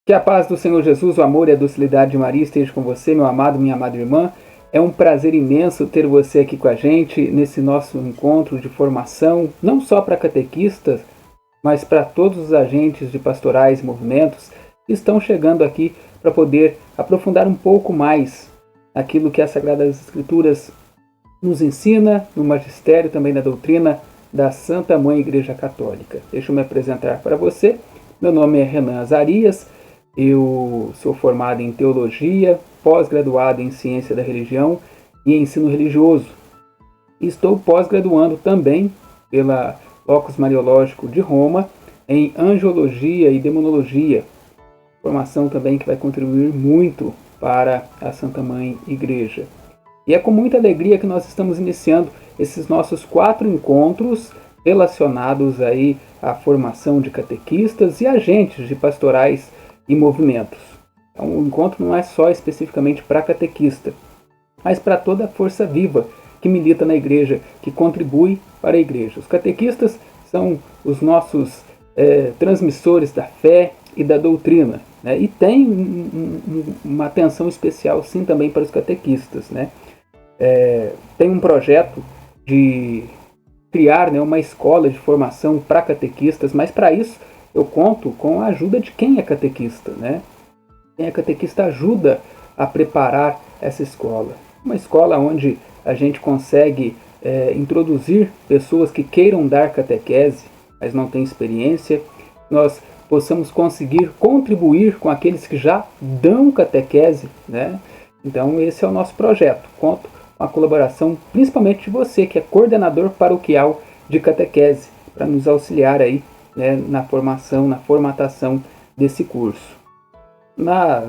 Que a paz do Senhor Jesus, o amor e a docilidade de Maria esteja com você, meu amado, minha amada irmã. É um prazer imenso ter você aqui com a gente nesse nosso encontro de formação, não só para catequistas, mas para todos os agentes de pastorais e movimentos que estão chegando aqui para poder aprofundar um pouco mais aquilo que as Sagradas Escrituras nos ensina, no magistério, também na doutrina da Santa Mãe Igreja Católica. Deixa eu me apresentar para você. Meu nome é Renan Azarias. Eu sou formado em Teologia, pós-graduado em Ciência da Religião e Ensino Religioso. Estou pós-graduando também pela Locus Mariológico de Roma em Angiologia e Demonologia. Formação também que vai contribuir muito para a Santa Mãe Igreja. E é com muita alegria que nós estamos iniciando esses nossos 4 encontros relacionados aí à formação de catequistas e agentes de pastorais e movimentos. Então, o encontro não é só especificamente para catequista, mas para toda a força viva que milita na igreja, que contribui para a igreja. Os catequistas são os nossos transmissores da fé e da doutrina, né? E tem uma atenção especial sim também para os catequistas, né? Tem um projeto de criar, né, uma escola de formação para catequistas, mas para isso eu conto com a ajuda de quem é catequista, né? Quem é catequista ajuda a preparar essa escola. Uma escola onde a gente consegue introduzir pessoas que queiram dar catequese, mas não têm experiência. Nós possamos conseguir contribuir com aqueles que já dão catequese, né? Então esse é o nosso projeto. Conto com a colaboração principalmente de você, que é coordenador paroquial de catequese, para nos auxiliar aí, né, na formação, na formatação desse curso. Na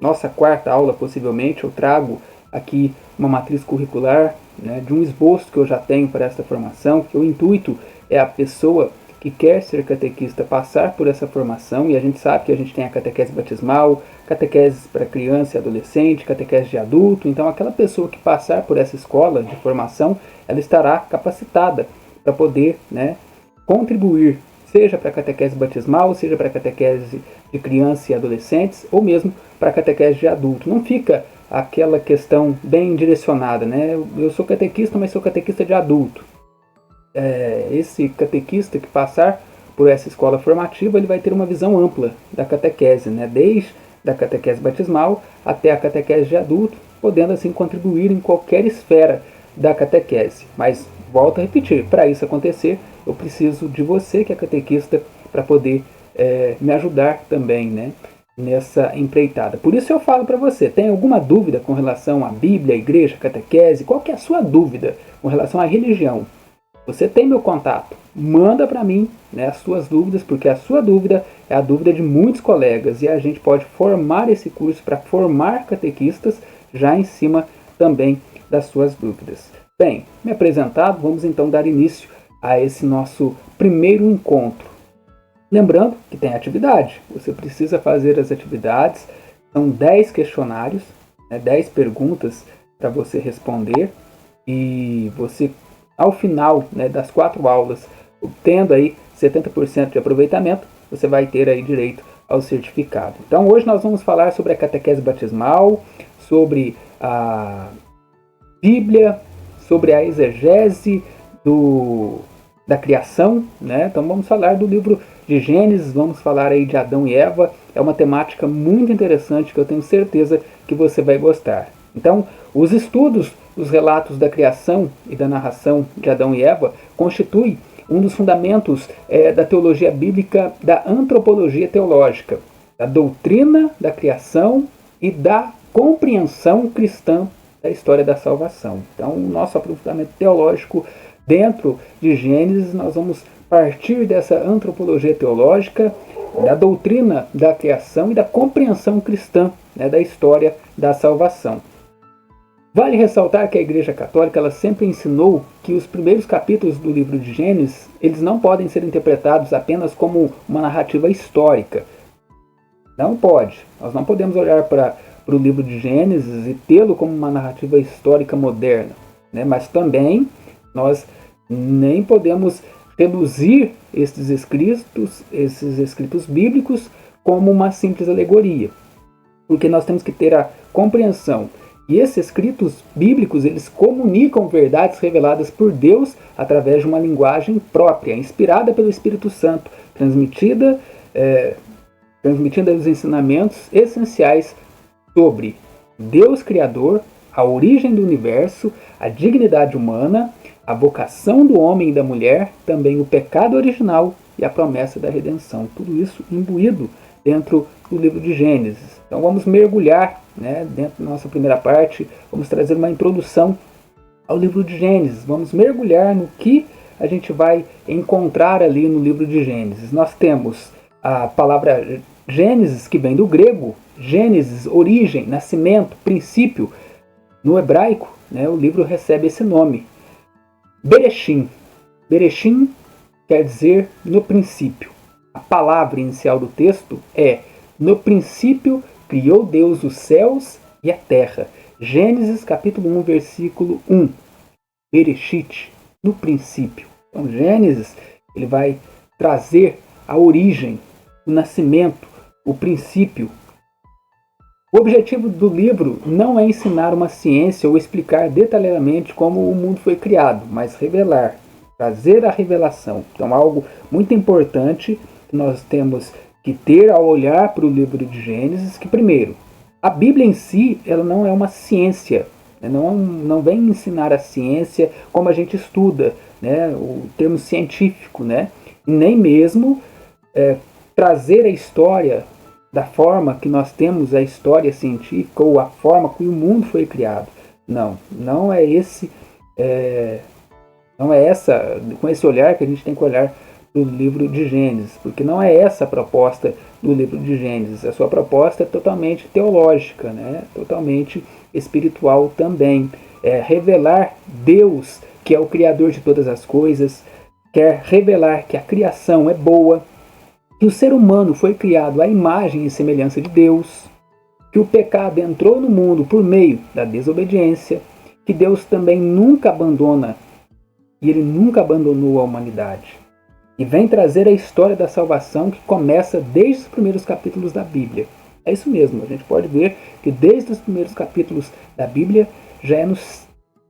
nossa 4ª aula, possivelmente, eu trago aqui uma matriz curricular, né, de um esboço que eu já tenho para essa formação, que o intuito é a pessoa que quer ser catequista passar por essa formação, e a gente sabe que a gente tem a catequese batismal, catequese para criança e adolescente, catequese de adulto. Então aquela pessoa que passar por essa escola de formação, ela estará capacitada para poder, né, contribuir, seja para a catequese batismal, seja para a catequese de criança e adolescentes, ou mesmo para a catequese de adulto. Não fica aquela questão bem direcionada, né? Eu sou catequista, mas sou catequista de adulto. Esse catequista que passar por essa escola formativa, ele vai ter uma visão ampla da catequese, né? Desde a catequese batismal até a catequese de adulto, podendo assim contribuir em qualquer esfera da catequese. Mas, volto a repetir, para isso acontecer, eu preciso de você, que é catequista, para poder me ajudar também, né, nessa empreitada. Por isso eu falo para você, tem alguma dúvida com relação à Bíblia, à igreja, à catequese? Qual que é a sua dúvida com relação à religião? Você tem meu contato, manda para mim, né, as suas dúvidas, porque a sua dúvida é a dúvida de muitos colegas, e a gente pode formar esse curso para formar catequistas já em cima também das suas dúvidas. Bem, me apresentado, vamos então dar início a esse nosso primeiro encontro. Lembrando que tem atividade, você precisa fazer as atividades, são 10 questionários, né, 10 perguntas para você responder, e você, ao final, né, das 4 aulas, obtendo aí 70% de aproveitamento, você vai ter aí direito ao certificado. Então hoje nós vamos falar sobre a catequese batismal, sobre a Bíblia, sobre a exegese da criação, né? Então vamos falar do livro de Gênesis, vamos falar aí de Adão e Eva. É uma temática muito interessante que eu tenho certeza que você vai gostar. Então, os estudos dos relatos da criação e da narração de Adão e Eva constituem um dos fundamentos da teologia bíblica, da antropologia teológica, da doutrina da criação e da compreensão cristã da história da salvação. Então, o nosso aprofundamento teológico dentro de Gênesis, nós vamos partir dessa antropologia teológica, da doutrina da criação e da compreensão cristã, né, da história da salvação. Vale ressaltar que a Igreja Católica ela sempre ensinou que os primeiros capítulos do livro de Gênesis eles não podem ser interpretados apenas como uma narrativa histórica. Não pode. Nós não podemos olhar para o livro de Gênesis e tê-lo como uma narrativa histórica moderna, né? Mas também nós nem podemos reduzir esses escritos bíblicos como uma simples alegoria, porque nós temos que ter a compreensão. E esses escritos bíblicos, eles comunicam verdades reveladas por Deus através de uma linguagem própria, inspirada pelo Espírito Santo, transmitindo os ensinamentos essenciais sobre Deus Criador, a origem do universo, a dignidade humana, a vocação do homem e da mulher, também o pecado original e a promessa da redenção. Tudo isso imbuído dentro do livro de Gênesis. Então vamos mergulhar, dentro da nossa primeira parte, vamos trazer uma introdução ao livro de Gênesis. Vamos mergulhar no que a gente vai encontrar ali no livro de Gênesis. Nós temos a palavra Gênesis, que vem do grego, Gênesis, origem, nascimento, princípio. No hebraico, o livro recebe esse nome. Bereshim. Bereshim quer dizer no princípio. A palavra inicial do texto é: no princípio criou Deus os céus e a terra. Gênesis capítulo 1, versículo 1. Bereshit, no princípio. Então Gênesis, ele vai trazer a origem, o nascimento, o princípio. O objetivo do livro não é ensinar uma ciência ou explicar detalhadamente como o mundo foi criado, mas revelar, trazer a revelação. Então, algo muito importante que nós temos que ter ao olhar para o livro de Gênesis, que primeiro, a Bíblia em si, ela não é uma ciência, não vem ensinar a ciência como a gente estuda, o termo científico, nem mesmo trazer a história da forma que nós temos a história científica ou a forma que o mundo foi criado. Não é com esse olhar que a gente tem que olhar do livro de Gênesis, porque não é essa a proposta do livro de Gênesis. A sua proposta é totalmente teológica, totalmente espiritual também. É revelar Deus, que é o Criador de todas as coisas, quer revelar que a criação é boa, que o ser humano foi criado à imagem e semelhança de Deus, que o pecado entrou no mundo por meio da desobediência, que Deus também nunca abandona, e Ele nunca abandonou a humanidade. E vem trazer a história da salvação que começa desde os primeiros capítulos da Bíblia. É isso mesmo, a gente pode ver que desde os primeiros capítulos da Bíblia já é nos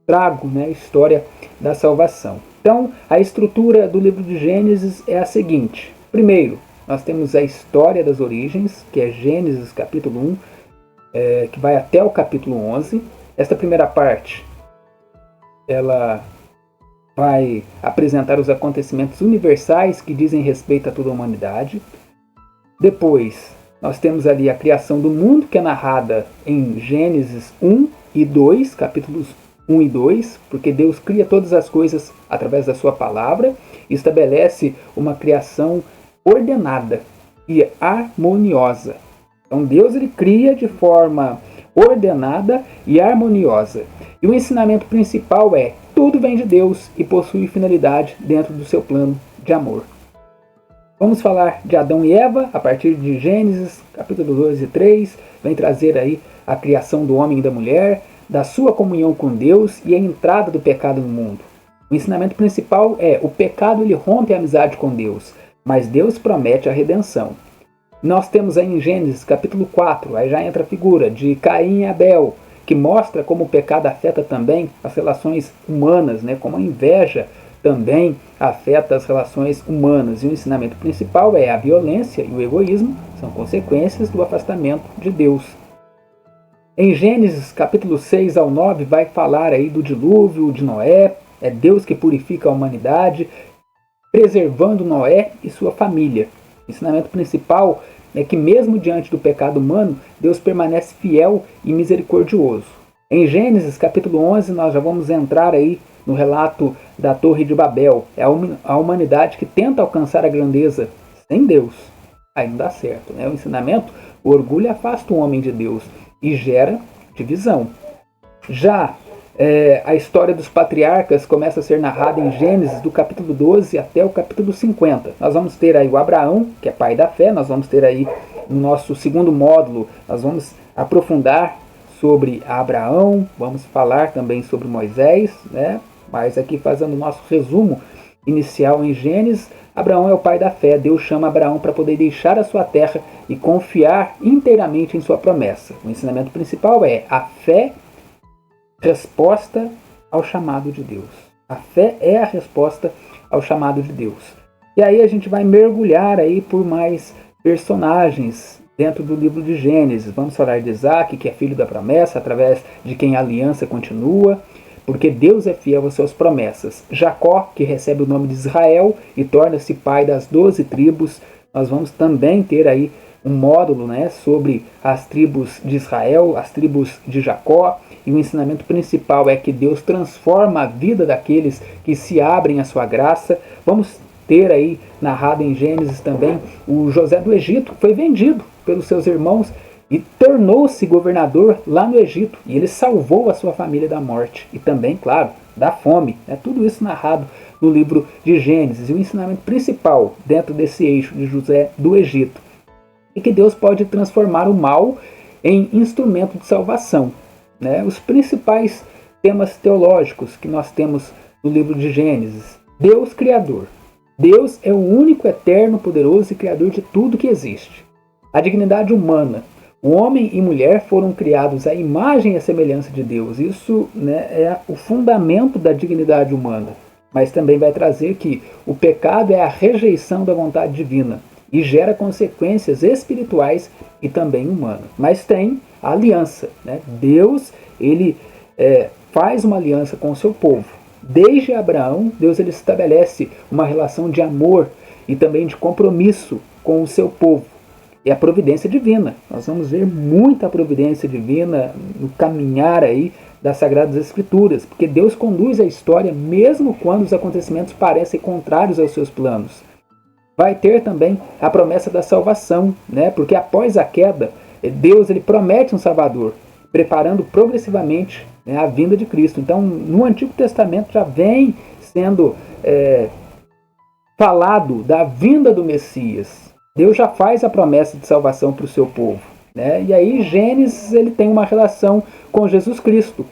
trago a história da salvação. Então, a estrutura do livro de Gênesis é a seguinte. Primeiro, nós temos a história das origens, que é Gênesis capítulo 1, que vai até o capítulo 11. Esta primeira parte, ela vai apresentar os acontecimentos universais que dizem respeito a toda a humanidade. Depois, nós temos ali a criação do mundo, que é narrada em Gênesis 1 e 2, capítulos 1 e 2, porque Deus cria todas as coisas através da sua palavra e estabelece uma criação ordenada e harmoniosa. Então Deus ele cria de forma ordenada e harmoniosa. E o ensinamento principal é: tudo vem de Deus e possui finalidade dentro do seu plano de amor. Vamos falar de Adão e Eva a partir de Gênesis, capítulo 2 e 3. Vem trazer aí a criação do homem e da mulher, da sua comunhão com Deus e a entrada do pecado no mundo. O ensinamento principal é: o pecado ele rompe a amizade com Deus, mas Deus promete a redenção. Nós temos aí em Gênesis capítulo 4, aí já entra a figura de Caim e Abel, que mostra como o pecado afeta também as relações humanas, como a inveja também afeta as relações humanas. E o ensinamento principal é: a violência e o egoísmo são consequências do afastamento de Deus. Em Gênesis capítulo 6 ao 9 vai falar aí do dilúvio de Noé. É Deus que purifica a humanidade, preservando Noé e sua família. O ensinamento principal é que mesmo diante do pecado humano, Deus permanece fiel e misericordioso. Em Gênesis capítulo 11 nós já vamos entrar aí no relato da Torre de Babel. É a humanidade que tenta alcançar a grandeza sem Deus. Aí não dá certo, O ensinamento: o orgulho afasta o homem de Deus e gera divisão. Já a história dos patriarcas começa a ser narrada em Gênesis do capítulo 12 até o capítulo 50. Nós vamos ter aí o Abraão, que é pai da fé. Nós vamos ter aí no nosso segundo módulo, nós vamos aprofundar sobre Abraão, vamos falar também sobre Moisés, mas aqui fazendo o nosso resumo inicial em Gênesis, Abraão é o pai da fé. Deus chama Abraão para poder deixar a sua terra e confiar inteiramente em sua promessa. O ensinamento principal é a fé, resposta ao chamado de Deus. A fé é a resposta ao chamado de Deus. E aí a gente vai mergulhar aí por mais personagens dentro do livro de Gênesis. Vamos falar de Isaac, que é filho da promessa, através de quem a aliança continua, porque Deus é fiel às suas promessas. Jacó, que recebe o nome de Israel e torna-se pai das 12 tribos. Nós vamos também ter aí um módulo, né, sobre as tribos de Israel, as tribos de Jacó. E o ensinamento principal é que Deus transforma a vida daqueles que se abrem à sua graça. Vamos ter aí, narrado em Gênesis também, o José do Egito, que foi vendido pelos seus irmãos e tornou-se governador lá no Egito. E ele salvou a sua família da morte e também, claro, da fome. É tudo isso narrado no livro de Gênesis. E o ensinamento principal dentro desse eixo de José do Egito é que Deus pode transformar o mal em instrumento de salvação. Né? Os principais temas teológicos que nós temos no livro de Gênesis: Deus Criador. Deus é o único, eterno, poderoso e criador de tudo que existe. A dignidade humana. O homem e mulher foram criados à imagem e à semelhança de Deus. Isso, né, é o fundamento da dignidade humana. Mas também vai trazer que o pecado é a rejeição da vontade divina e gera consequências espirituais e também humanas. Mas tem a aliança. Né? Deus, ele faz uma aliança com o seu povo. Desde Abraão, Deus ele estabelece uma relação de amor e também de compromisso com o seu povo. É a providência divina. Nós vamos ver muita providência divina no caminhar aí das Sagradas Escrituras, porque Deus conduz a história mesmo quando os acontecimentos parecem contrários aos seus planos. Vai ter também a promessa da salvação, né? Porque após a queda, Deus ele promete um Salvador, preparando progressivamente, né, a vinda de Cristo. Então, no Antigo Testamento já vem sendo falado da vinda do Messias. Deus já faz a promessa de salvação para o seu povo. Né? E aí Gênesis ele tem uma relação com Jesus Cristo.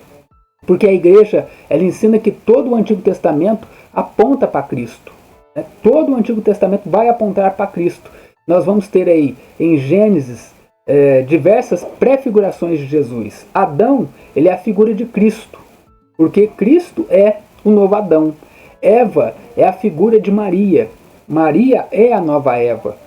Porque a igreja ela ensina que todo o Antigo Testamento aponta para Cristo. Né? Todo o Antigo Testamento vai apontar para Cristo. Nós vamos ter aí em Gênesis diversas prefigurações de Jesus. Adão ele é a figura de Cristo. Porque Cristo é o novo Adão. Eva é a figura de Maria. Maria é a nova Eva.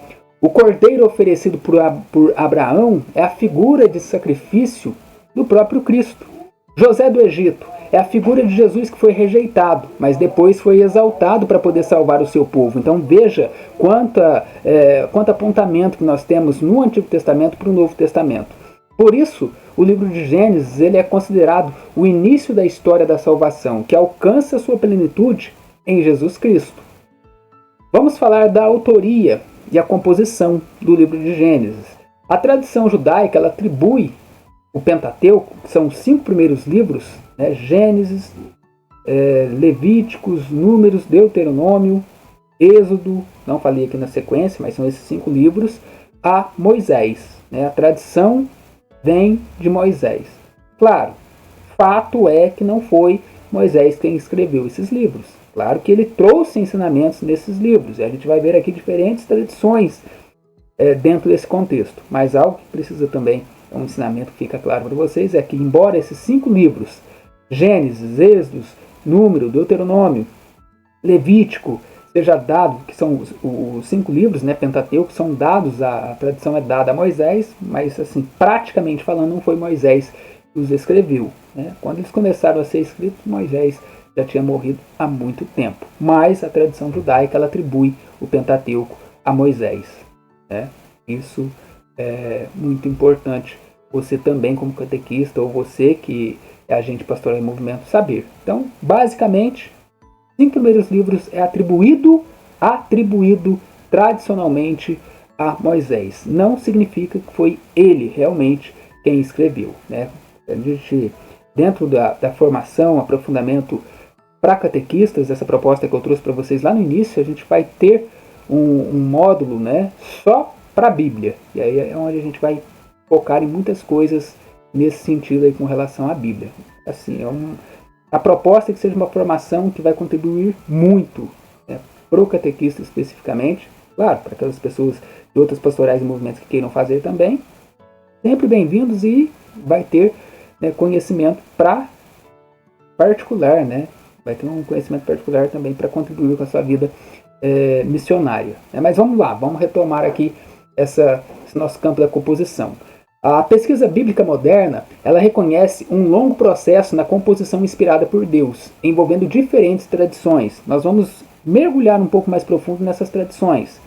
O cordeiro oferecido por Abraão é a figura de sacrifício do próprio Cristo. José do Egito é a figura de Jesus que foi rejeitado, mas depois foi exaltado para poder salvar o seu povo. Então veja quanto apontamento que nós temos no Antigo Testamento para o Novo Testamento. Por isso, o livro de Gênesis ele é considerado o início da história da salvação, que alcança sua plenitude em Jesus Cristo. Vamos falar da autoria e a composição do livro de Gênesis. A tradição judaica ela atribui o Pentateuco, que são os 5 primeiros livros, né, Gênesis, Levíticos, Números, Deuteronômio, Êxodo, não falei aqui na sequência, mas são esses 5 livros, a Moisés. Né, a tradição vem de Moisés. Claro, fato é que não foi Moisés quem escreveu esses livros. Claro que ele trouxe ensinamentos nesses livros. E a gente vai ver aqui diferentes tradições dentro desse contexto. Mas algo que precisa também, um ensinamento que fica claro para vocês, é que embora esses 5 livros, Gênesis, Êxodo, Número, Deuteronômio, Levítico, seja dado, que são os 5 livros, né, Pentateuco, são dados, a tradição é dada a Moisés, mas assim, praticamente falando, não foi Moisés que os escreveu. Né? Quando eles começaram a ser escritos, Moisés já tinha morrido há muito tempo. Mas a tradição judaica ela atribui o Pentateuco a Moisés. Né? Isso é muito importante. Você também, como catequista, ou você que é agente pastoral em movimento, saber. Então, basicamente, 5 primeiros livros é atribuído tradicionalmente a Moisés. Não significa que foi ele realmente quem escreveu. Né? A gente, dentro da formação, aprofundamento para catequistas, essa proposta que eu trouxe para vocês lá no início, a gente vai ter um módulo, né, só para a Bíblia. E aí é onde a gente vai focar em muitas coisas nesse sentido aí com relação à Bíblia. Assim, a proposta é que seja uma formação que vai contribuir muito, né, pro catequista especificamente. Claro, para aquelas pessoas de outras pastorais e movimentos que queiram fazer também. Sempre bem-vindos e vai ter, né, conhecimento particular, né? Vai ter um conhecimento particular também para contribuir com a sua vida missionária. Mas vamos lá, vamos retomar aqui esse nosso campo da composição. A pesquisa bíblica moderna, ela reconhece um longo processo na composição inspirada por Deus, envolvendo diferentes tradições. Nós vamos mergulhar um pouco mais profundo nessas tradições.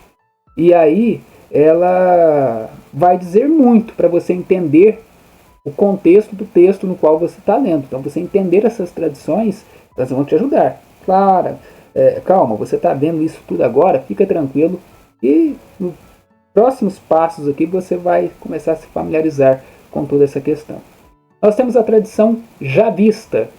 E aí, ela vai dizer muito para você entender o contexto do texto no qual você está lendo. Então, você entender essas tradições, elas vão te ajudar. Claro, calma, você está vendo isso tudo agora, fica tranquilo. E nos próximos passos aqui você vai começar a se familiarizar com toda essa questão. Nós temos a tradição javista,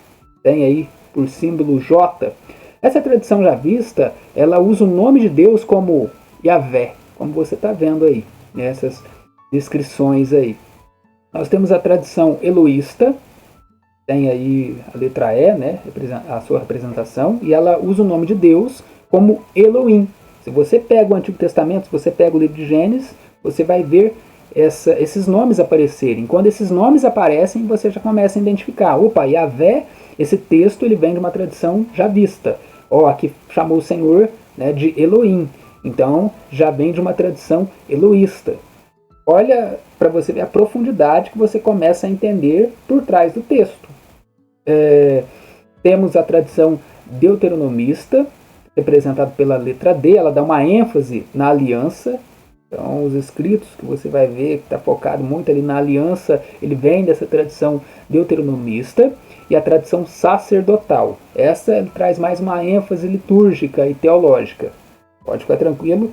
tem aí por símbolo J. Essa tradição javista, ela usa o nome de Deus como Yahvé, como você está vendo aí, nessas descrições aí. Nós temos a tradição eloísta, tem aí a letra E, né, a sua representação, e ela usa o nome de Deus como Elohim. Se você pega o Antigo Testamento, se você pega o livro de Gênesis, você vai ver esses nomes aparecerem. Quando esses nomes aparecem, você já começa a identificar. Opa, Yahvé, esse texto ele vem de uma tradição javista. Aqui chamou o Senhor, né, de Elohim. Então, já vem de uma tradição eloísta. Olha para você ver a profundidade que você começa a entender por trás do texto. Temos a tradição deuteronomista, representada pela letra D, ela dá uma ênfase na aliança. Então, os escritos que você vai ver, que está focado muito ali na aliança, ele vem dessa tradição deuteronomista. E a tradição sacerdotal. Essa ele traz mais uma ênfase litúrgica e teológica. Pode ficar tranquilo,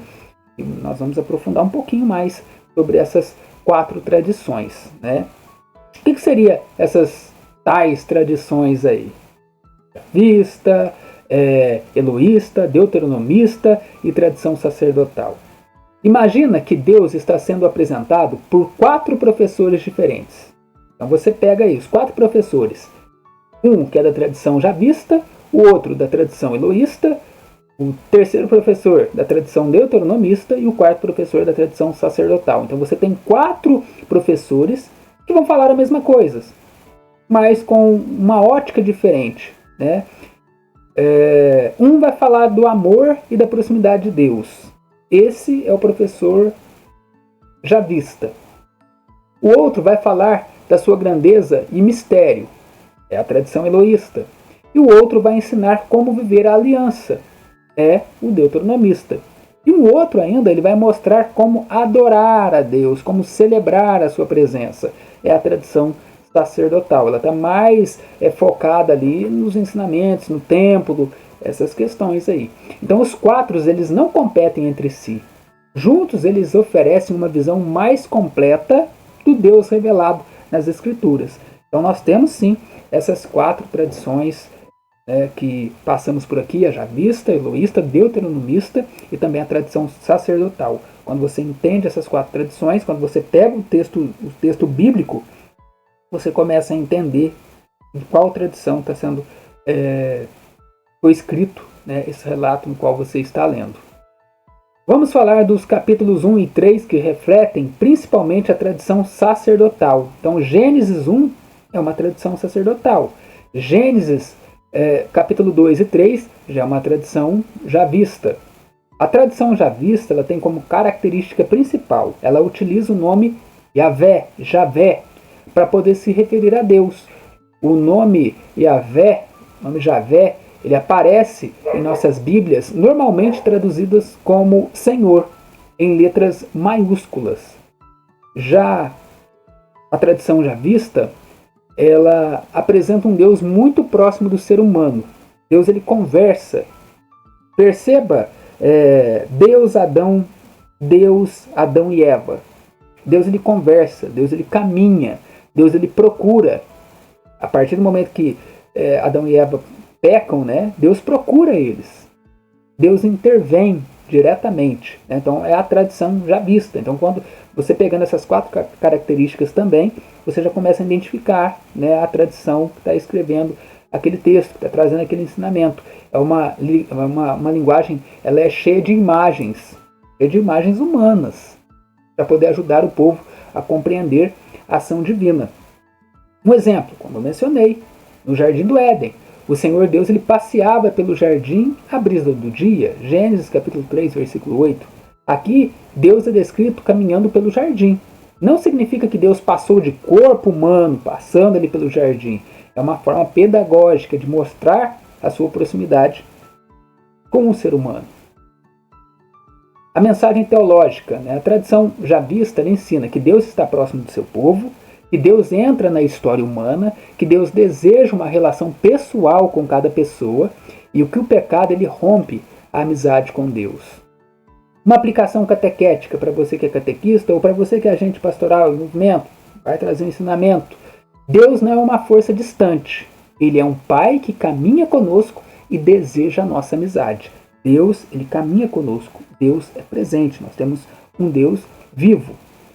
e nós vamos aprofundar um pouquinho mais sobre essas 4 tradições, né? O que seria essas tais tradições aí? Javista, eloísta, deuteronomista e tradição sacerdotal. Imagina que Deus está sendo apresentado por 4 professores diferentes. Então você pega aí os 4 professores. Um que é da tradição javista, o outro da tradição eloísta, o terceiro professor da tradição deuteronomista e o quarto professor da tradição sacerdotal. Então você tem 4 professores que vão falar a mesma coisa, mas com uma ótica diferente, né? Um vai falar do amor e da proximidade de Deus. Esse é o professor javista. O outro vai falar da sua grandeza e mistério. É a tradição eloísta. E o outro vai ensinar como viver a aliança. É o deuteronomista. E o outro ainda, ele vai mostrar como adorar a Deus, como celebrar a sua presença. É a tradição sacerdotal. Ela está mais focada ali nos ensinamentos, no templo, essas questões aí. Então os 4, eles não competem entre si. Juntos eles oferecem uma visão mais completa do Deus revelado nas Escrituras. Então nós temos sim essas 4 tradições que passamos por aqui, a javista, a eloísta, deuteronomista e também a tradição sacerdotal. Quando você entende essas 4 tradições, quando você pega o texto bíblico, você começa a entender de qual tradição está sendo foi escrito, né, esse relato no qual você está lendo. Vamos falar dos capítulos 1 e 3 que refletem principalmente a tradição sacerdotal. Então Gênesis 1 é uma tradição sacerdotal. Gênesis capítulo 2 e 3 já é uma tradição javista. A tradição javista ela tem como característica principal, ela utiliza o nome Yahvé, Javé, para poder se referir a Deus. O nome Yahvé, o nome Javé, ele aparece em nossas Bíblias, normalmente traduzidas como Senhor, em letras maiúsculas. Já a tradição javista, ela apresenta um Deus muito próximo do ser humano. Deus ele conversa. Perceba, Deus, Adão e Eva. Deus ele conversa, Deus ele caminha, Deus ele procura. A partir do momento que Adão e Eva pecam, né, Deus procura eles. Deus intervém diretamente. Né? Então é a tradição javista. Então quando você pegando essas 4 características também, você já começa a identificar, né, a tradição que está escrevendo aquele texto, que está trazendo aquele ensinamento. É uma linguagem, ela é cheia de imagens humanas, para poder ajudar o povo a compreender a ação divina. Um exemplo, como eu mencionei, no Jardim do Éden, o Senhor Deus ele passeava pelo jardim à brisa do dia, Gênesis capítulo 3, versículo 8. Aqui, Deus é descrito caminhando pelo jardim. Não significa que Deus passou de corpo humano, passando ali pelo jardim. É uma forma pedagógica de mostrar a sua proximidade com o ser humano. A mensagem teológica, a tradição javista, ensina que Deus está próximo do seu povo, que Deus entra na história humana, que Deus deseja uma relação pessoal com cada pessoa e que o pecado ele rompe a amizade com Deus. Uma aplicação catequética para você que é catequista ou para você que é agente pastoral e movimento, vai trazer um ensinamento. Deus não é uma força distante. Ele é um Pai que caminha conosco e deseja a nossa amizade. Deus, ele caminha conosco. Deus é presente. Nós temos um Deus vivo.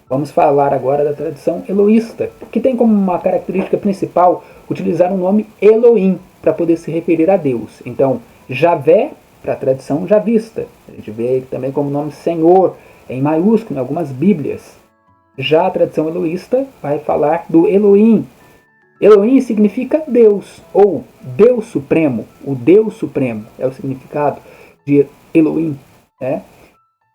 Vamos falar agora da tradição eloísta, que tem como uma característica principal utilizar o nome Elohim para poder se referir a Deus. Então, Javé, para a tradição javista. A gente vê também como nome Senhor, em maiúsculo em algumas bíblias. Já a tradição eloísta vai falar do Elohim. Elohim significa Deus, ou Deus Supremo. O Deus Supremo é o significado de Elohim.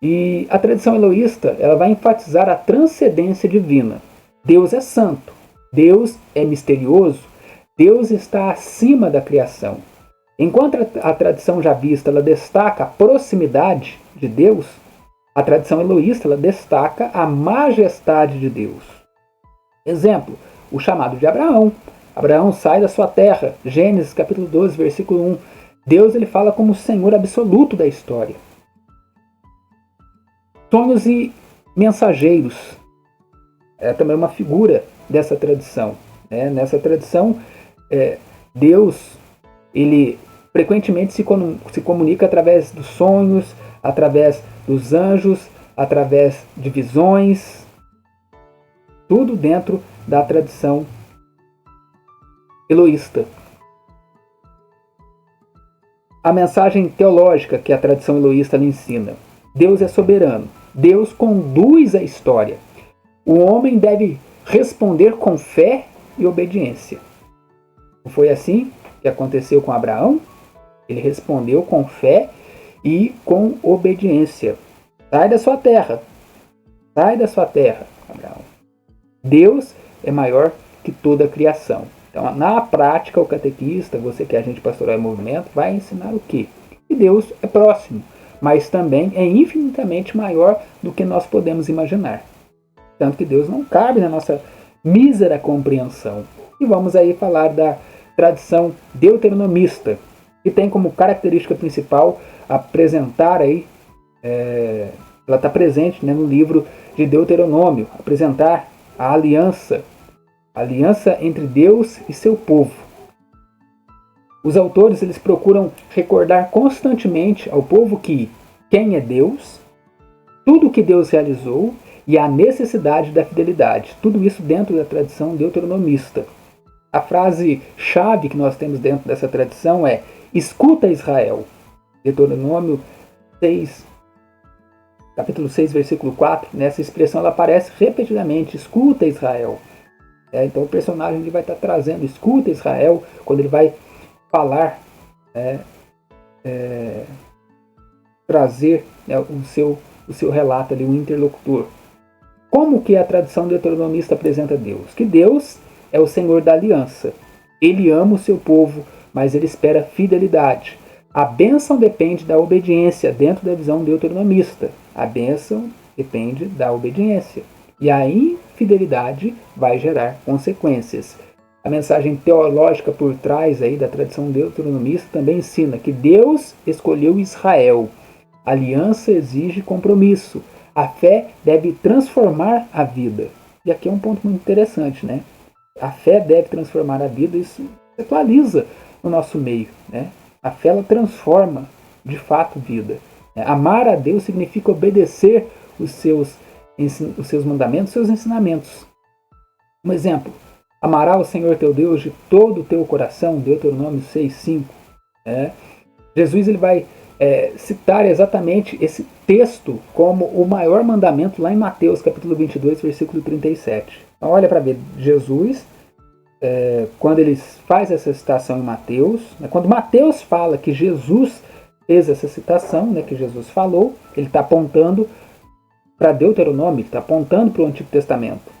E a tradição eloísta ela vai enfatizar a transcendência divina. Deus é santo, Deus é misterioso, Deus está acima da criação. Enquanto a tradição javista ela destaca a proximidade de Deus, a tradição eloísta ela destaca a majestade de Deus. Exemplo, o chamado de Abraão. Abraão sai da sua terra, Gênesis capítulo 12, versículo 1. Deus ele fala como o Senhor absoluto da história. Sonhos e mensageiros é também uma figura dessa tradição. Nessa tradição, Deus ele frequentemente se comunica através dos sonhos, através dos anjos, através de visões, tudo dentro da tradição eloísta. A mensagem teológica que a tradição eloísta lhe ensina. Deus é soberano. Deus conduz a história. O homem deve responder com fé e obediência. Não foi assim que aconteceu com Abraão? Ele respondeu com fé e com obediência. Sai da sua terra. Sai da sua terra, Abraão. Deus é maior que toda a criação. Então, na prática, o catequista, você que é agente pastoral e movimento, vai ensinar o quê? Que Deus é próximo, mas também é infinitamente maior do que nós podemos imaginar. Tanto que Deus não cabe na nossa mísera compreensão. E vamos aí falar da tradição deuteronomista, que tem como característica principal apresentar aí, ela está presente no livro de Deuteronômio, apresentar a aliança entre Deus e seu povo. Os autores eles procuram recordar constantemente ao povo que quem é Deus, tudo o que Deus realizou e a necessidade da fidelidade. Tudo isso dentro da tradição deuteronomista. A frase-chave que nós temos dentro dessa tradição é: escuta, Israel. Deuteronômio 6, capítulo 6, versículo 4. Nessa expressão ela aparece repetidamente: escuta, Israel. Então o personagem ele vai estar trazendo escuta, Israel, quando ele vai falar, trazer o seu relato ali, o interlocutor. Como que a tradição deuteronomista apresenta Deus? Que Deus é o Senhor da aliança. Ele ama o seu povo, mas ele espera fidelidade. A bênção depende da obediência dentro da visão deuteronomista. A bênção depende da obediência. E a infidelidade vai gerar consequências. A mensagem teológica por trás aí da tradição deuteronomista também ensina que Deus escolheu Israel. A aliança exige compromisso. A fé deve transformar a vida. E aqui é um ponto muito interessante, né? A fé deve transformar a vida, isso se atualiza no nosso meio, né? A fé ela transforma, de fato, vida. Amar a Deus significa obedecer os seus mandamentos, os seus ensinamentos. Um exemplo, Amará o Senhor teu Deus de todo o teu coração, Deuteronômio 6:5. Jesus ele vai citar exatamente esse texto como o maior mandamento lá em Mateus capítulo 22, versículo 37. Então olha para ver, Jesus, quando ele faz essa citação em Mateus, quando Mateus fala que Jesus fez essa citação, que Jesus falou, ele está apontando para Deuteronômio, está apontando para o Antigo Testamento.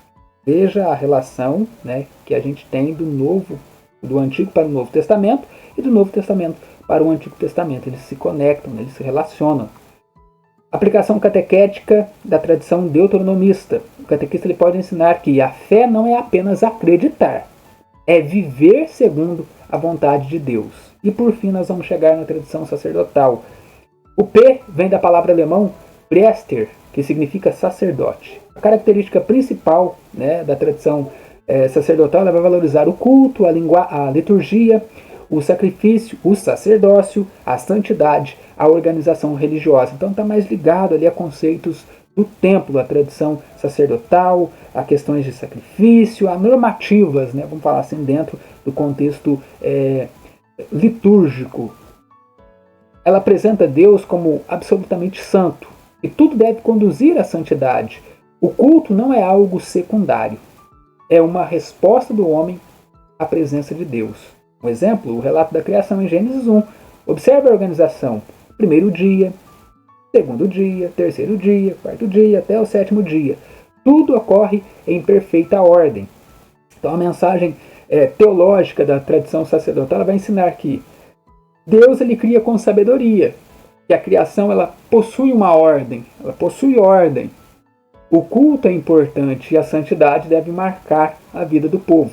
Veja a relação que a gente tem do Antigo para o Novo Testamento e do Novo Testamento para o Antigo Testamento. Eles se conectam, eles se relacionam. Aplicação catequética da tradição deuteronomista. O catequista ele pode ensinar que a fé não é apenas acreditar, é viver segundo a vontade de Deus. E por fim nós vamos chegar na tradição sacerdotal. O P vem da palavra alemão Priester, que significa sacerdote. A característica principal da tradição sacerdotal ela vai valorizar o culto, a liturgia, o sacrifício, o sacerdócio, a santidade, a organização religiosa. Então está mais ligado ali a conceitos do templo, a tradição sacerdotal, a questões de sacrifício, a normativas, vamos falar assim, dentro do contexto litúrgico. Ela apresenta Deus como absolutamente santo, e tudo deve conduzir à santidade. O culto não é algo secundário, é uma resposta do homem à presença de Deus. Um exemplo, o relato da criação em Gênesis 1. Observe a organização. Primeiro dia, segundo dia, terceiro dia, quarto dia, até o sétimo dia. Tudo ocorre em perfeita ordem. Então a mensagem teológica da tradição sacerdotal ela vai ensinar que Deus ele cria com sabedoria, que a criação ela possui uma ordem, ela possui ordem. O culto é importante e a santidade deve marcar a vida do povo.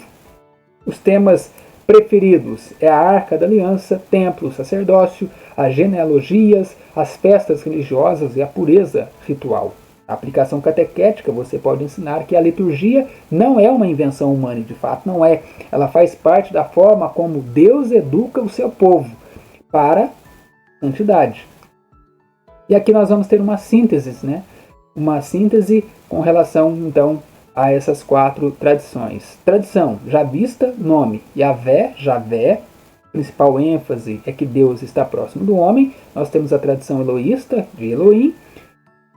Os temas preferidos é a Arca da Aliança, templo, sacerdócio, as genealogias, as festas religiosas e a pureza ritual. A aplicação catequética você pode ensinar que a liturgia não é uma invenção humana, de fato não é. Ela faz parte da forma como Deus educa o seu povo para a santidade. E aqui nós vamos ter uma síntese, uma síntese com relação então a essas 4 tradições. Tradição, já vista, nome, Yahvé, Javé, principal ênfase é que Deus está próximo do homem. Nós temos a tradição eloísta, de Elohim,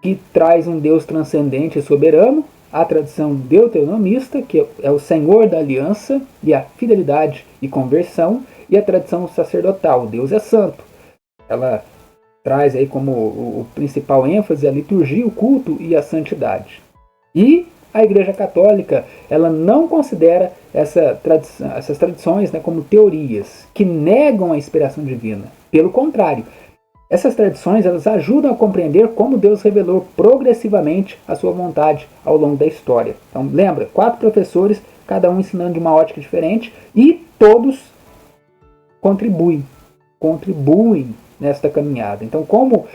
que traz um Deus transcendente e soberano. A tradição deuteronomista, que é o Senhor da aliança e a fidelidade e conversão. E a tradição sacerdotal, Deus é santo. Ela traz aí como o principal ênfase a liturgia, o culto e a santidade. E a Igreja Católica ela não considera essas tradições como teorias que negam a inspiração divina. Pelo contrário, essas tradições elas ajudam a compreender como Deus revelou progressivamente a sua vontade ao longo da história. Então lembra, 4 professores, cada um ensinando de uma ótica diferente e todos contribuem nesta caminhada. Então, como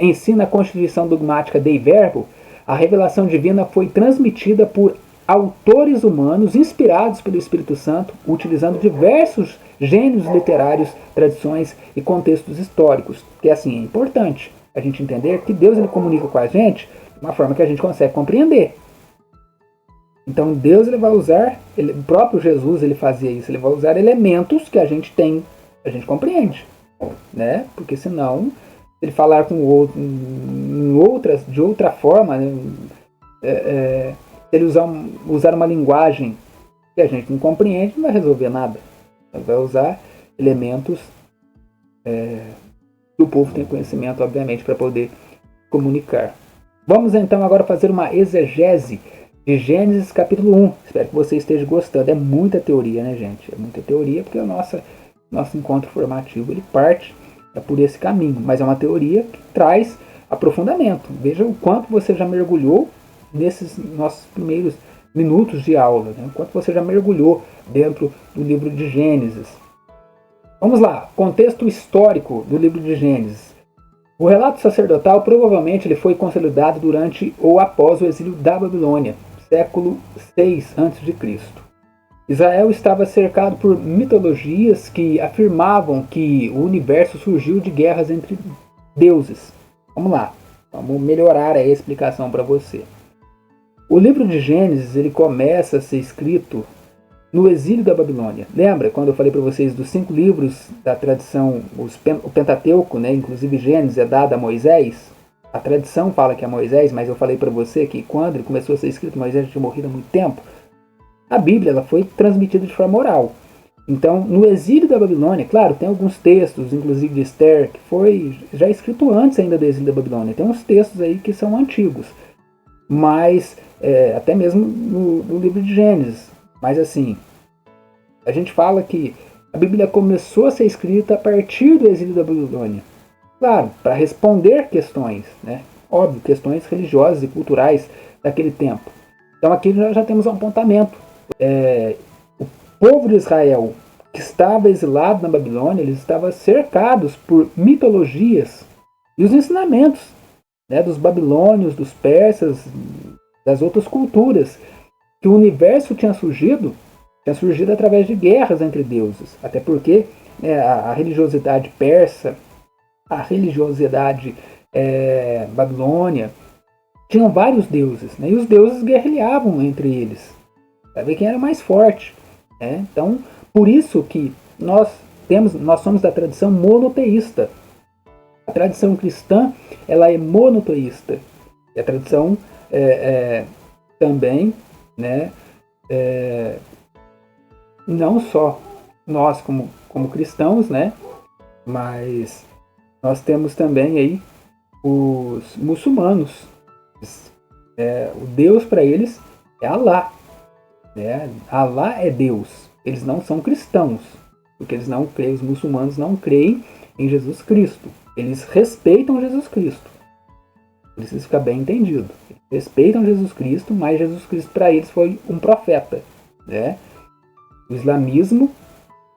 ensina a Constituição Dogmática Dei Verbo, a revelação divina foi transmitida por autores humanos inspirados pelo Espírito Santo, utilizando diversos gêneros literários, tradições e contextos históricos. Que assim é importante a gente entender que Deus ele comunica com a gente de uma forma que a gente consegue compreender. Então Deus ele vai usar, o próprio Jesus ele fazia isso, ele vai usar elementos que a gente tem, a gente compreende, Porque senão, se ele falar com o outro de outra forma, se ele usar uma linguagem que a gente não compreende, não vai resolver nada. Ele vai usar elementos que o povo tem conhecimento, obviamente, para poder comunicar. Vamos então agora fazer uma exegese de Gênesis capítulo 1. Espero que você esteja gostando. É muita teoria, gente? É muita teoria porque o nosso encontro formativo ele parte por esse caminho. Mas é uma teoria que traz aprofundamento. Veja o quanto você já mergulhou nesses nossos primeiros minutos de aula. O quanto você já mergulhou dentro do livro de Gênesis. Vamos lá. Contexto histórico do livro de Gênesis. O relato sacerdotal provavelmente ele foi consolidado durante ou após o exílio da Babilônia, século 6 a.C. Israel estava cercado por mitologias que afirmavam que o universo surgiu de guerras entre deuses. Vamos lá, vamos melhorar a explicação para você. O livro de Gênesis ele começa a ser escrito no exílio da Babilônia. Lembra quando eu falei para vocês dos 5 livros da tradição, o Pentateuco, né, inclusive Gênesis, é dado a Moisés? A tradição fala que é Moisés, mas eu falei para você que quando ele começou a ser escrito, Moisés já tinha morrido há muito tempo. A Bíblia ela foi transmitida de forma oral. Então, no exílio da Babilônia, claro, tem alguns textos, inclusive de Esther, que foi já escrito antes ainda do exílio da Babilônia. Tem uns textos aí que são antigos, mas até mesmo no livro de Gênesis. Mas assim, a gente fala que a Bíblia começou a ser escrita a partir do exílio da Babilônia. Claro, para responder questões, né? Óbvio, questões religiosas e culturais daquele tempo. Então aqui já temos um apontamento. O povo de Israel, que estava exilado na Babilônia, eles estavam cercados por mitologias e os ensinamentos, né, dos babilônios, dos persas, das outras culturas, que o universo tinha surgido através de guerras entre deuses. Até porque a religiosidade persa, a religiosidade babilônia, tinham vários deuses, né? E os deuses guerrilhavam entre eles para ver quem era mais forte, né? Então, por isso que nós somos da tradição monoteísta. A tradição cristã ela é monoteísta. E a tradição também, né, não só nós como cristãos, né, mas nós temos também aí os muçulmanos. O Deus para eles é Alá. Né? Alá é Deus. Eles não são cristãos, porque eles não creem, os muçulmanos não creem em Jesus Cristo. Eles respeitam Jesus Cristo. Precisa ficar bem entendido. Eles respeitam Jesus Cristo, mas Jesus Cristo para eles foi um profeta. Né? O islamismo,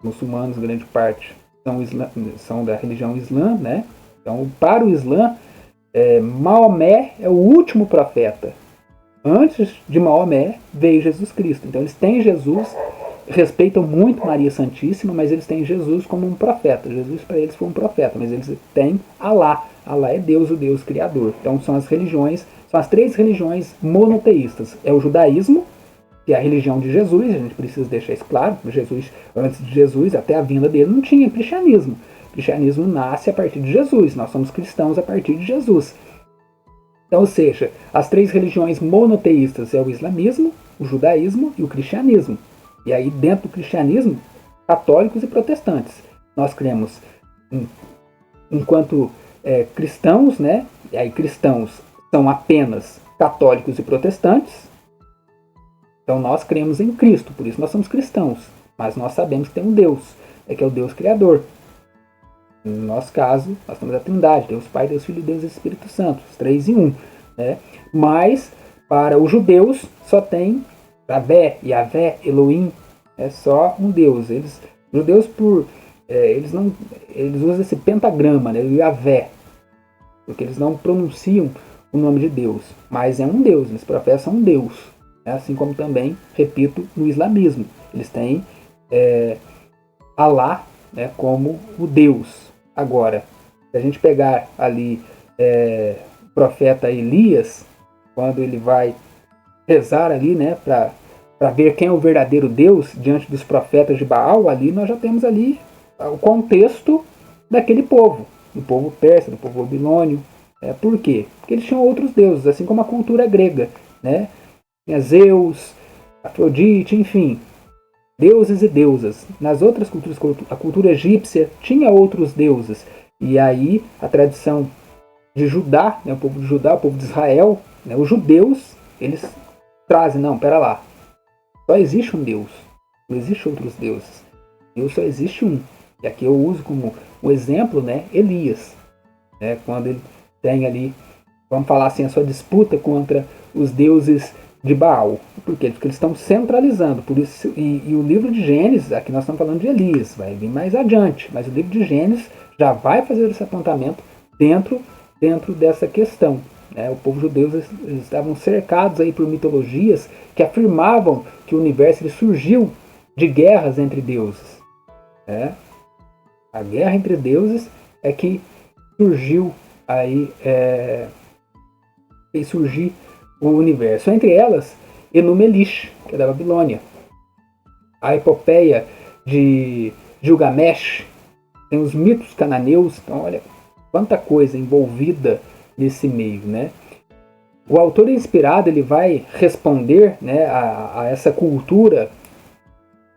muçulmanos, grande parte, são da religião islã, né? Então, para o Islã, Maomé é o último profeta. Antes de Maomé veio Jesus Cristo. Então eles têm Jesus, respeitam muito Maria Santíssima, mas eles têm Jesus como um profeta. Jesus para eles foi um profeta, mas eles têm Alá. Alá é Deus, o Deus Criador. Então são as 3 religiões monoteístas. É o judaísmo, que é a religião de Jesus, a gente precisa deixar isso claro. Jesus, antes de Jesus, até a vinda dele, não tinha cristianismo. O cristianismo nasce a partir de Jesus. Nós somos cristãos a partir de Jesus. Então, ou seja, as 3 religiões monoteístas é o islamismo, o judaísmo e o cristianismo. E aí, dentro do cristianismo, católicos e protestantes. Nós cremos, enquanto cristãos, né? E aí cristãos são apenas católicos e protestantes. Então nós cremos em Cristo, por isso nós somos cristãos. Mas nós sabemos que tem um Deus, que é o Deus Criador. No nosso caso, nós temos a Trindade, Deus Pai, Deus Filho e Deus Espírito Santo, os 3 em 1. Né? Mas, para os judeus, só tem Yahvé, Yahvé, Elohim, é só um Deus. Os judeus, eles usam esse pentagrama, né, o Yahvé, porque eles não pronunciam o nome de Deus, mas é um Deus, eles professam um Deus. Né? Assim como também, repito, no islamismo, eles têm Alá, né, como o Deus. Agora, se a gente pegar ali o profeta Elias, quando ele vai rezar ali, né, para ver quem é o verdadeiro Deus diante dos profetas de Baal, ali nós já temos ali o contexto daquele povo, do povo persa, do povo babilônio. Por quê? Porque eles tinham outros deuses, assim como a cultura grega, né? Tinha Zeus, Afrodite, enfim, deuses e deusas. Nas outras culturas, a cultura egípcia tinha outros deuses. E aí a tradição de Judá, né, o povo de Judá, o povo de Israel, né, os judeus, eles trazem, não, pera lá, só existe um Deus, não existe outros deuses. Deus só existe um. E aqui eu uso como um exemplo, né, Elias, né, quando ele tem ali, vamos falar assim, a sua disputa contra os deuses de Baal. Por quê? Porque eles estão centralizando. Por isso, e o livro de Gênesis, aqui nós estamos falando de Elias, vai vir mais adiante, mas o livro de Gênesis já vai fazer esse apontamento dentro dessa questão. Né? O povo judeu eles estavam cercados aí por mitologias que afirmavam que o universo ele surgiu de guerras entre deuses. Né? A guerra entre deuses é que surgiu aí, fez surgir o universo. Entre elas, Enuma Elish, que é da Babilônia. a epopeia de Gilgamesh, tem os mitos cananeus. Então, olha quanta coisa envolvida nesse meio, né? O autor inspirado, ele vai responder, né, a essa cultura,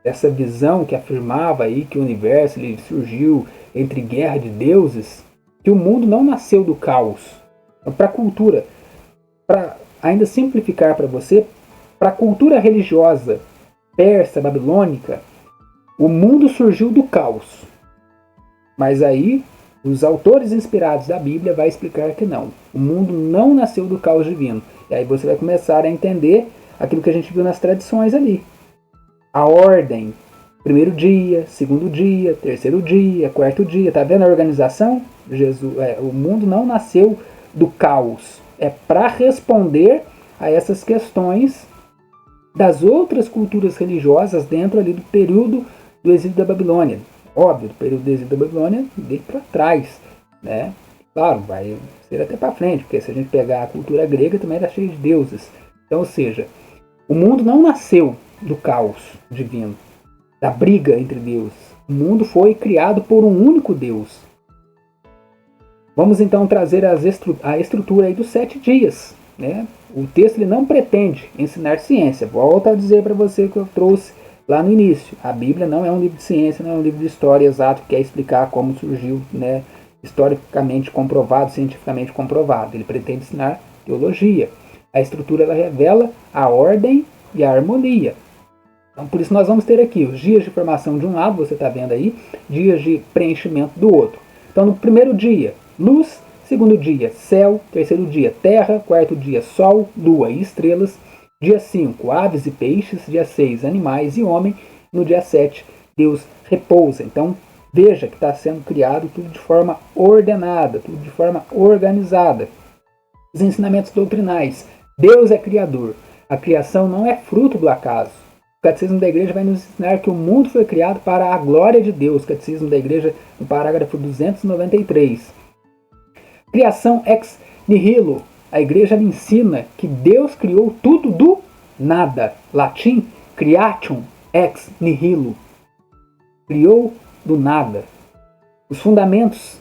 essa visão que afirmava aí que o universo ele surgiu entre guerra de deuses, que o mundo não nasceu do caos. Então, para a cultura, para ainda simplificar para você, para a cultura religiosa persa, babilônica, o mundo surgiu do caos. Mas aí, os autores inspirados da Bíblia vai explicar que não. O mundo não nasceu do caos divino. E aí você vai começar a entender aquilo que a gente viu nas tradições ali. A ordem. Primeiro dia, segundo dia, terceiro dia, quarto dia. Tá vendo a organização? O mundo não nasceu do caos. É para responder a essas questões das outras culturas religiosas dentro ali do período do exílio da Babilônia. Óbvio, do período do exílio da Babilônia, dele para trás, né? Claro, vai ser até para frente, porque se a gente pegar a cultura grega também era cheia de deuses. Então, ou seja, o mundo não nasceu do caos divino, da briga entre deuses. O mundo foi criado por um único Deus. Vamos então trazer a estrutura aí dos 7 dias, né? O texto ele não pretende ensinar ciência. Volto a dizer para você que eu trouxe lá no início. A Bíblia não é um livro de ciência, não é um livro de história exato que quer explicar como surgiu, né, historicamente comprovado, cientificamente comprovado. Ele pretende ensinar teologia. A estrutura ela revela a ordem e a harmonia. Então, por isso nós vamos ter aqui os dias de formação de um lado, você está vendo aí, dias de preenchimento do outro. Então, no primeiro dia, luz. Segundo dia, céu. Terceiro dia, terra. Quarto dia, sol, lua e estrelas. Dia 5, aves e peixes. Dia 6, animais e homem. No dia 7, Deus repousa. Então, veja que está sendo criado tudo de forma ordenada, tudo de forma organizada. Os ensinamentos doutrinais. Deus é criador. A criação não é fruto do acaso. O Catecismo da Igreja vai nos ensinar que o mundo foi criado para a glória de Deus. Catecismo da Igreja, no parágrafo 293. Criação ex nihilo. A Igreja ensina que Deus criou tudo do nada. Latim, creation ex nihilo. Criou do nada. Os fundamentos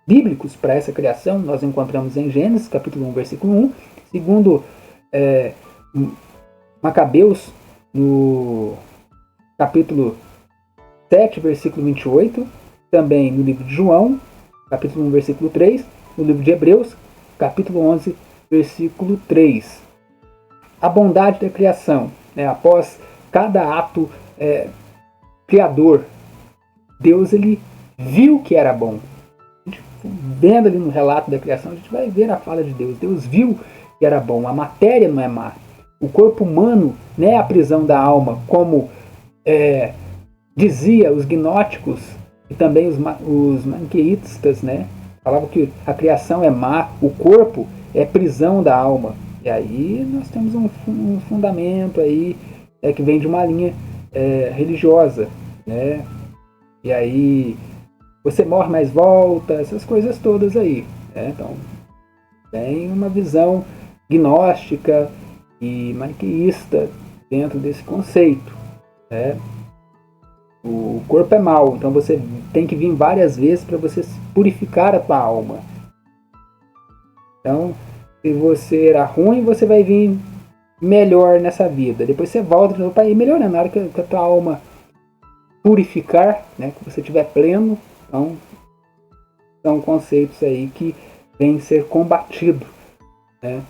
bíblicos para essa criação nós encontramos em Gênesis, capítulo 1, versículo 1. Segundo Macabeus, no capítulo 7, versículo 28. Também no livro de João, capítulo 1, versículo 3. No livro de Hebreus, capítulo 11, versículo 3. A bondade da criação, né? Após cada ato criador, Deus ele viu que era bom. A gente, vendo ali no relato da criação, a gente vai ver a fala de Deus. Deus viu que era bom. A matéria não é má. O corpo humano não é a prisão da alma, como dizia os gnósticos e também os maniqueístas, né? Falavam que a criação é má, o corpo é prisão da alma. E aí nós temos um fundamento aí que vem de uma linha religiosa, né? E aí você morre, mas volta, essas coisas todas aí, né? Então tem uma visão gnóstica e maniqueísta dentro desse conceito, né? O corpo é mau, então você tem que vir várias vezes para você purificar a tua alma. Então, se você era ruim, você vai vir melhor nessa vida. Depois você volta de novo para ir melhorando. Na hora que a tua alma purificar, né, que você estiver pleno, então são conceitos aí que vêm ser combatidos, né,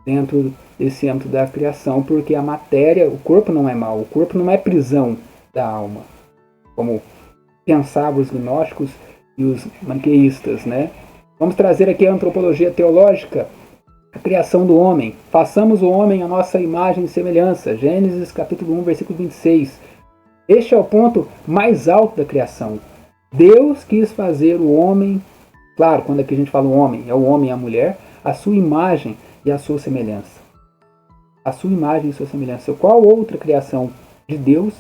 dentro desse âmbito da criação, porque a matéria, o corpo não é mau, o corpo não é prisão da alma, como pensavam os gnósticos e os maniqueístas, né? Vamos trazer aqui a antropologia teológica, a criação do homem. Façamos o homem a nossa imagem e semelhança. Gênesis capítulo 1, versículo 26. Este é o ponto mais alto da criação. Deus quis fazer o homem, claro, quando aqui a gente fala o homem, é o homem e a mulher, a sua imagem e a sua semelhança. A sua imagem e sua semelhança. Qual outra criação de Deus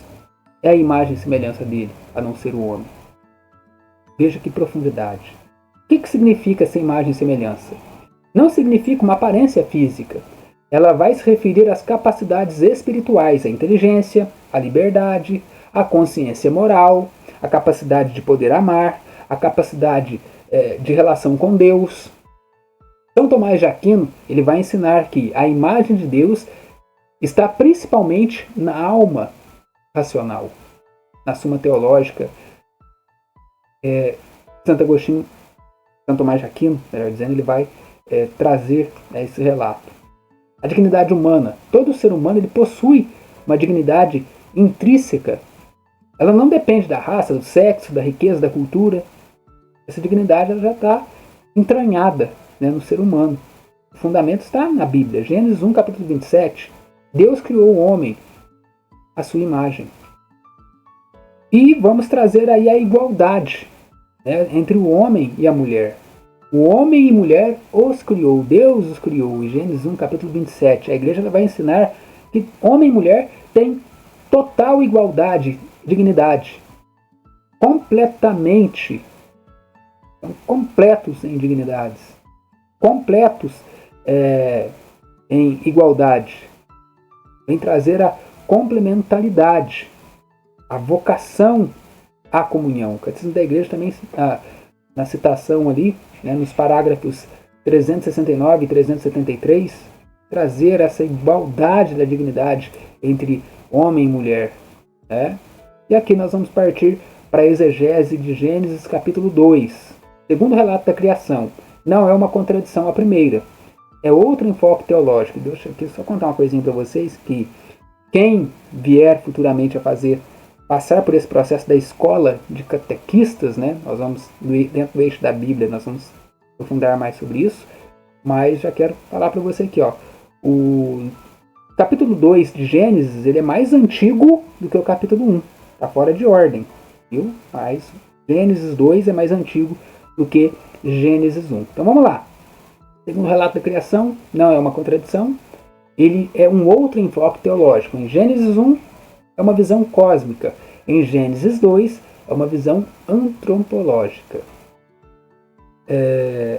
é a imagem e semelhança dele, a não ser o homem? Veja que profundidade. O que significa essa imagem e semelhança? Não significa uma aparência física. Ela vai se referir às capacidades espirituais, à inteligência, à liberdade, a consciência moral, a capacidade de poder amar, a capacidade de relação com Deus. São Tomás de Aquino, ele vai ensinar que a imagem de Deus está principalmente na alma racional. Na Suma Teológica, Santo Tomás de Aquino, melhor dizendo, ele vai trazer esse relato. A dignidade humana. Todo ser humano ele possui uma dignidade intrínseca. Ela não depende da raça, do sexo, da riqueza, da cultura. Essa dignidade ela já está entranhada, né, no ser humano. O fundamento está na Bíblia. Gênesis 1, capítulo 27. Deus criou o homem à sua imagem. E vamos trazer aí a igualdade, né, entre o homem e a mulher. O homem e mulher os criou, Deus os criou. Em Gênesis 1, capítulo 27. A igreja vai ensinar que homem e mulher têm total igualdade, dignidade. Completamente. São completos em dignidades. Completos em igualdade. Vem trazer a complementaridade, a vocação à comunhão. O Catecismo da Igreja também, na citação ali, né, nos parágrafos 369 e 373, trazer essa igualdade da dignidade entre homem e mulher. Né? E aqui nós vamos partir para a exegese de Gênesis capítulo 2. Segundo relato da criação, não é uma contradição à primeira. É outro enfoque teológico. Deixa eu aqui só contar uma coisinha para vocês, que quem vier futuramente a passar por esse processo da escola de catequistas, né? Nós vamos, dentro do eixo da Bíblia, nós vamos aprofundar mais sobre isso, mas já quero falar para você aqui, ó, o capítulo 2 de Gênesis, ele é mais antigo do que o capítulo 1, tá fora de ordem, viu? Mas Gênesis 2 é mais antigo do que Gênesis 1. Então vamos lá. Segundo o relato da criação, não é uma contradição, ele é um outro enfoque teológico. Em Gênesis 1, é uma visão cósmica. Em Gênesis 2, é uma visão antropológica.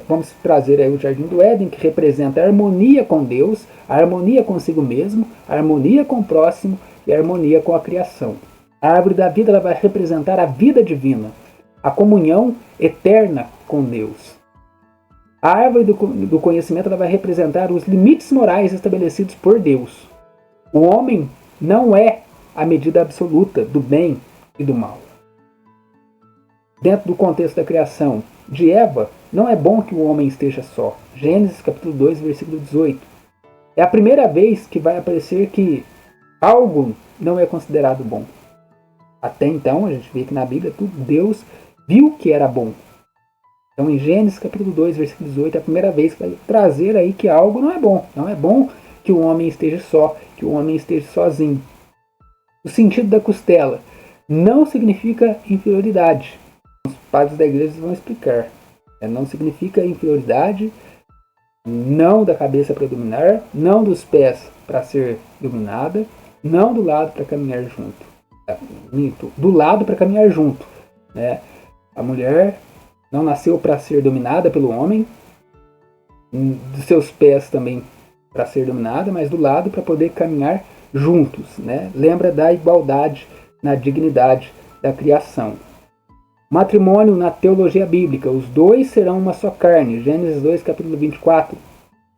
Vamos trazer aí o Jardim do Éden, que representa a harmonia com Deus, a harmonia consigo mesmo, a harmonia com o próximo e a harmonia com a criação. A árvore da vida ela vai representar a vida divina, a comunhão eterna com Deus. A árvore do conhecimento ela vai representar os limites morais estabelecidos por Deus. O homem não é a medida absoluta do bem e do mal. Dentro do contexto da criação de Eva, não é bom que o homem esteja só. Gênesis capítulo 2, versículo 18. É a primeira vez que vai aparecer que algo não é considerado bom. Até então, a gente vê que na Bíblia tudo Deus viu que era bom. Então, em Gênesis capítulo 2, versículo 18, é a primeira vez que vai trazer aí que algo não é bom. Não é bom que o homem esteja só, que o homem esteja sozinho. O sentido da costela não significa inferioridade. Os padres da igreja vão explicar. Não significa inferioridade, não da cabeça para dominar, não dos pés para ser dominada, não do lado para caminhar junto. Do lado para caminhar junto. Né? A mulher não nasceu para ser dominada pelo homem, dos seus pés também para ser dominada, mas do lado para poder caminhar juntos. Né? Lembra da igualdade na dignidade da criação. Matrimônio na teologia bíblica. Os dois serão uma só carne. Gênesis 2, capítulo 24.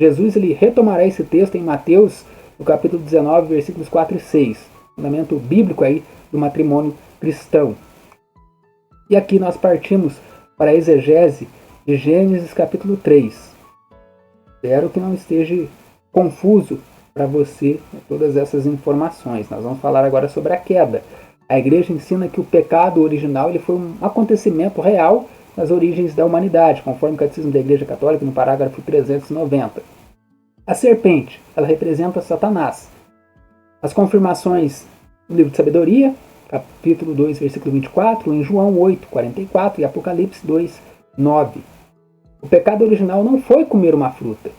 Jesus ele retomará esse texto em Mateus, no capítulo 19, versículos 4 e 6. Fundamento bíblico aí do matrimônio cristão. E aqui nós partimos para a exegese de Gênesis capítulo 3. Espero que não esteja confuso para você todas essas informações. Nós vamos falar agora sobre a queda. A igreja ensina que o pecado original ele foi um acontecimento real nas origens da humanidade, conforme o Catecismo da Igreja Católica, no parágrafo 390. A serpente, ela representa Satanás. As confirmações no livro de Sabedoria, capítulo 2, versículo 24, em João 8, 44 e Apocalipse 2, 9. O pecado original não foi comer uma fruta.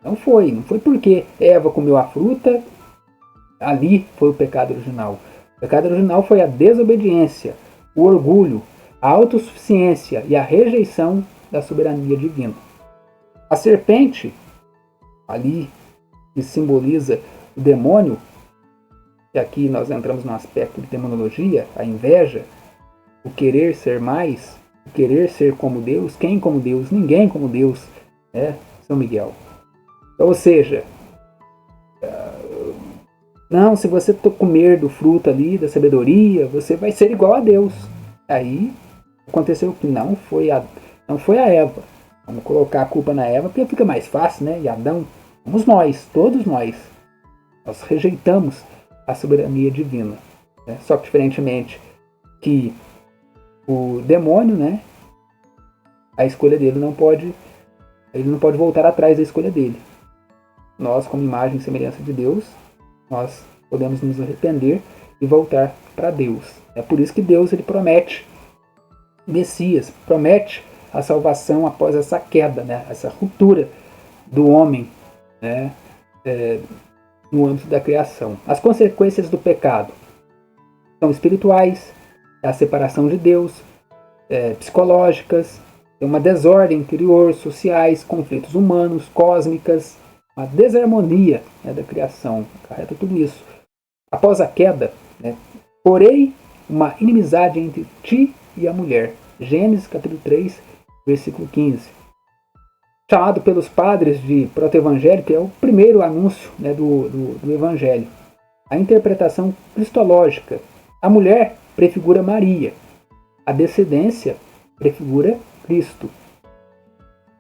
Não foi porque Eva comeu a fruta, ali foi o pecado original. O pecado original foi a desobediência, o orgulho, a autossuficiência e a rejeição da soberania divina. A serpente, ali que simboliza o demônio, e aqui nós entramos no aspecto de demonologia, a inveja, o querer ser mais, o querer ser como Deus, quem como Deus, ninguém como Deus, né? São Miguel. Ou seja, não, se você comer do fruto ali, da sabedoria, você vai ser igual a Deus. Aí aconteceu que não foi a Eva. Vamos colocar a culpa na Eva porque fica mais fácil, né? E Adão, somos nós, todos nós. Nós rejeitamos a soberania divina. Né? Só que diferentemente que o demônio, né? A escolha dele ele não pode voltar atrás da escolha dele. Nós, como imagem e semelhança de Deus, nós podemos nos arrepender e voltar para Deus. É por isso que Deus ele promete Messias, promete a salvação após essa queda, né? Essa ruptura do homem, né? No âmbito da criação. As consequências do pecado são espirituais, é a separação de Deus, psicológicas, tem uma desordem interior, sociais, conflitos humanos, cósmicas, uma desarmonia, né, da criação, acarreta tudo isso. Após a queda, né, porém, uma inimizade entre ti e a mulher. Gênesis capítulo 3, versículo 15. Chamado pelos padres de proto-evangélico, é o primeiro anúncio, né, do evangelho. A interpretação cristológica. A mulher prefigura Maria. A descendência prefigura Cristo.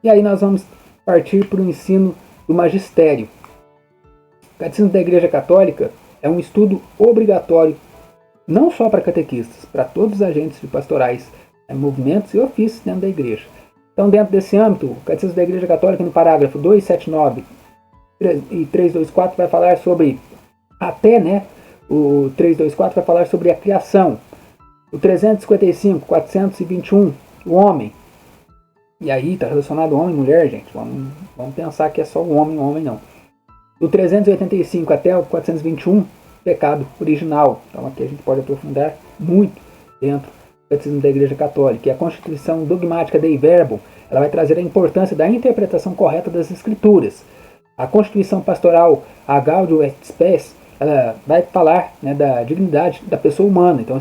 E aí nós vamos partir para o ensino do magistério. O Catecismo da Igreja Católica é um estudo obrigatório, não só para catequistas, para todos os agentes de pastorais, movimentos e ofícios dentro da igreja. Então, dentro desse âmbito, o Catecismo da Igreja Católica, no parágrafo 279 e 324, vai falar sobre, o 324 vai falar sobre a criação. O 355, 421, o homem. E aí está relacionado homem e mulher, gente. Vamos pensar que é só o homem não. Do 385 até o 421, pecado original. Então aqui a gente pode aprofundar muito dentro do Catecismo da Igreja Católica. E a Constituição Dogmática Dei Verbum, ela vai trazer a importância da interpretação correta das Escrituras. A Constituição Pastoral, a Gaudium et Spes, ela vai falar, né, da dignidade da pessoa humana. Então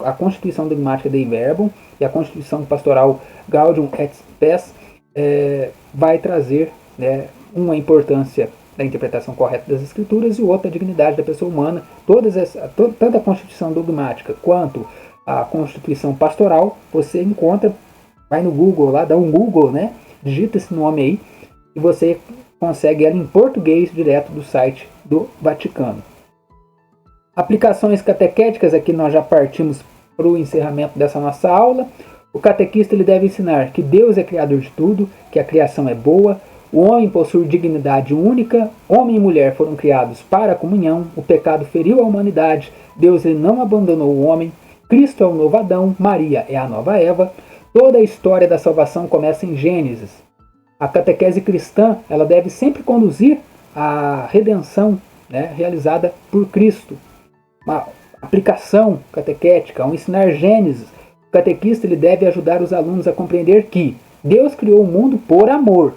a Constituição Dogmática Dei Verbum e a Constituição Pastoral Gaudium et Spes vai trazer, né, uma importância da interpretação correta das Escrituras e outra a dignidade da pessoa humana. Tanto a Constituição Dogmática quanto a Constituição Pastoral, você encontra, vai no Google lá, dá um Google, né, digita esse nome aí e você consegue ela em português direto do site do Vaticano. Aplicações catequéticas, aqui nós já partimos para o encerramento dessa nossa aula. O catequista ele deve ensinar que Deus é criador de tudo, que a criação é boa, o homem possui dignidade única, homem e mulher foram criados para a comunhão, o pecado feriu a humanidade, Deus ele não abandonou o homem, Cristo é o novo Adão, Maria é a nova Eva, toda a história da salvação começa em Gênesis. A catequese cristã ela deve sempre conduzir à redenção, né, realizada por Cristo. Uma aplicação catequética, ao ensinar Gênesis, o catequista ele deve ajudar os alunos a compreender que Deus criou o mundo por amor.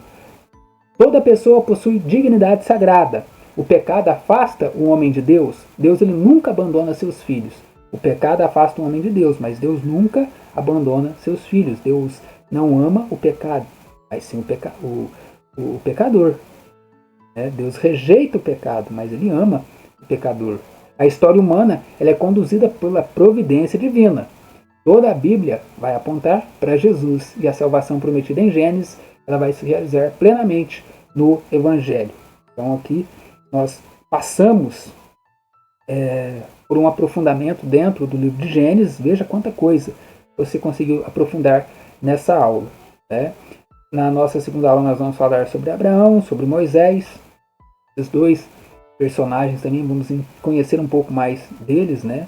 Toda pessoa possui dignidade sagrada. O pecado afasta o homem de Deus. Deus ele nunca abandona seus filhos. O pecado afasta o homem de Deus, mas Deus nunca abandona seus filhos. Deus não ama o pecado, mas sim o pecador. Deus rejeita o pecado, mas ele ama o pecador. A história humana ela é conduzida pela providência divina. Toda a Bíblia vai apontar para Jesus e a salvação prometida em Gênesis ela vai se realizar plenamente no Evangelho. Então aqui nós passamos por um aprofundamento dentro do livro de Gênesis. Veja quanta coisa você conseguiu aprofundar nessa aula. Né? Na nossa segunda aula nós vamos falar sobre Abraão, sobre Moisés. Esses dois personagens também vamos conhecer um pouco mais deles, né?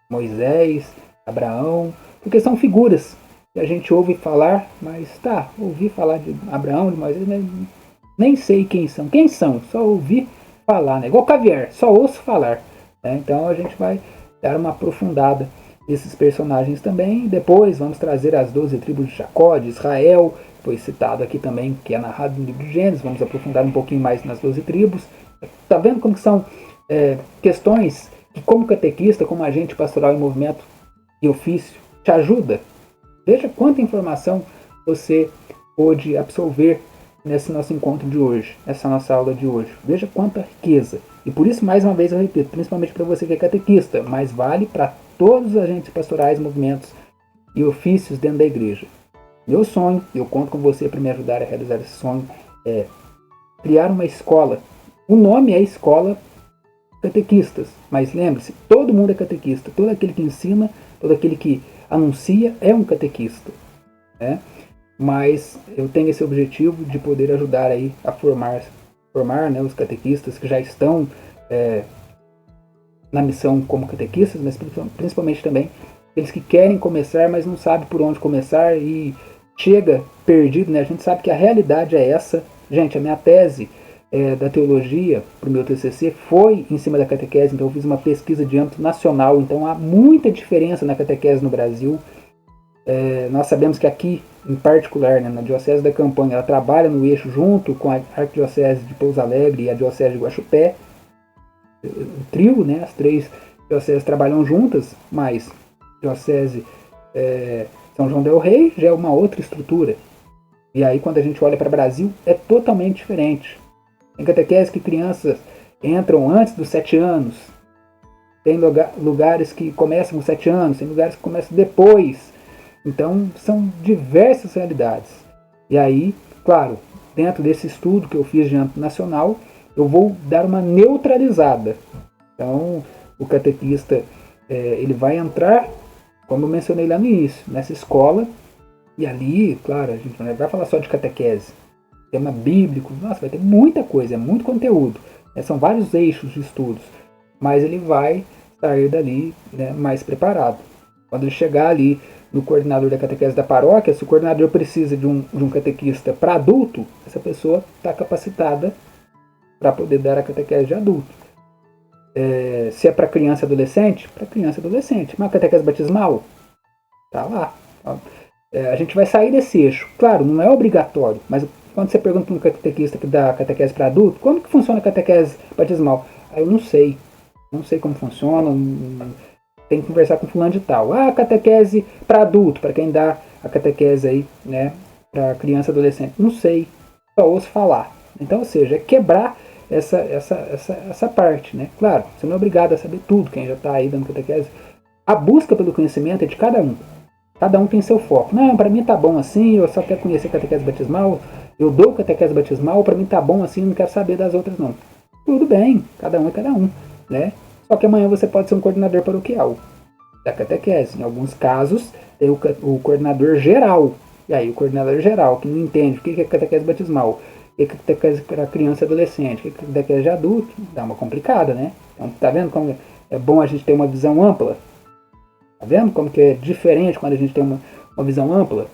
Moisés, Abraão, porque são figuras que a gente ouve falar, mas ouvi falar de Abraão, de Moisés, mas nem sei quem são. Quem são? Só ouvi falar, né? Igual caviar, só ouço falar. Né? Então a gente vai dar uma aprofundada nesses personagens também. Depois vamos trazer as 12 tribos de Jacó, de Israel, foi citado aqui também, que é narrado no livro de Gênesis. Vamos aprofundar um pouquinho mais nas 12 tribos. Tá vendo como que são questões que como catequista, como agente pastoral em movimento e ofício, te ajuda. Veja quanta informação você pôde absorver nesse nosso encontro de hoje, nessa nossa aula de hoje. Veja quanta riqueza. E por isso, mais uma vez, eu repito, principalmente para você que é catequista, mas vale para todos os agentes pastorais, movimentos e ofícios dentro da igreja. Meu sonho, eu conto com você para me ajudar a realizar esse sonho, é criar uma escola. O nome é Escola Catequistas, mas lembre-se, todo mundo é catequista. Todo aquele que ensina, todo aquele que anuncia é um catequista, né? Mas eu tenho esse objetivo de poder ajudar aí a formar né, os catequistas que já estão na missão como catequistas, mas principalmente também aqueles que querem começar, mas não sabem por onde começar e chega perdido, né? A gente sabe que a realidade é essa. Gente, a minha tese da teologia para o meu TCC foi em cima da catequese, então eu fiz uma pesquisa de âmbito nacional, então há muita diferença na catequese no Brasil. Nós sabemos que aqui, em particular, né, na Diocese da Campanha, ela trabalha no eixo junto com a Arquidiocese de Pouso Alegre e a Diocese de Guaxupé. O trio, né, as três dioceses trabalham juntas, mas Diocese São João del Rei já é uma outra estrutura. E aí, quando a gente olha para o Brasil, é totalmente diferente. Tem catequese que crianças entram antes dos 7 anos. Tem lugares que começam com 7 anos, tem lugares que começam depois. Então, são diversas realidades. E aí, claro, dentro desse estudo que eu fiz de âmbito nacional, eu vou dar uma neutralizada. Então, o catequista ele vai entrar, como eu mencionei lá no início, nessa escola, e ali, claro, a gente não vai falar só de catequese, tema bíblico, nossa, vai ter muita coisa, é muito conteúdo, né? São vários eixos de estudos, mas ele vai sair dali, né, mais preparado. Quando ele chegar ali no coordenador da catequese da paróquia, se o coordenador precisa de um catequista para adulto, essa pessoa está capacitada para poder dar a catequese de adulto. Se é para criança e adolescente, para criança e adolescente. Mas a catequese batismal, tá lá. A gente vai sair desse eixo. Claro, não é obrigatório, mas quando você pergunta para um catequista que dá catequese para adulto, como que funciona a catequese batismal? Eu não sei. Não sei como funciona. Tem que conversar com fulano de tal. Catequese para adulto, para quem dá a catequese aí, né, para criança e adolescente. Não sei. Só ouço falar. Então, ou seja, é quebrar essa parte, né? Claro, você não é obrigado a saber tudo, quem já está aí dando catequese. A busca pelo conhecimento é de cada um. Cada um tem seu foco. Não, para mim tá bom assim, eu só quero conhecer catequese batismal, eu dou catequese batismal, para mim tá bom assim, não quero saber das outras não. Tudo bem, cada um é cada um, né? Só que amanhã você pode ser um coordenador paroquial da catequese. Em alguns casos, tem o coordenador geral. E aí, o coordenador geral, que não entende o que é catequese batismal, o que é catequese para criança e adolescente, o que é catequese de adulto, dá uma complicada, né? Então, tá vendo como é bom a gente ter uma visão ampla? Tá vendo como que é diferente quando a gente tem uma visão ampla?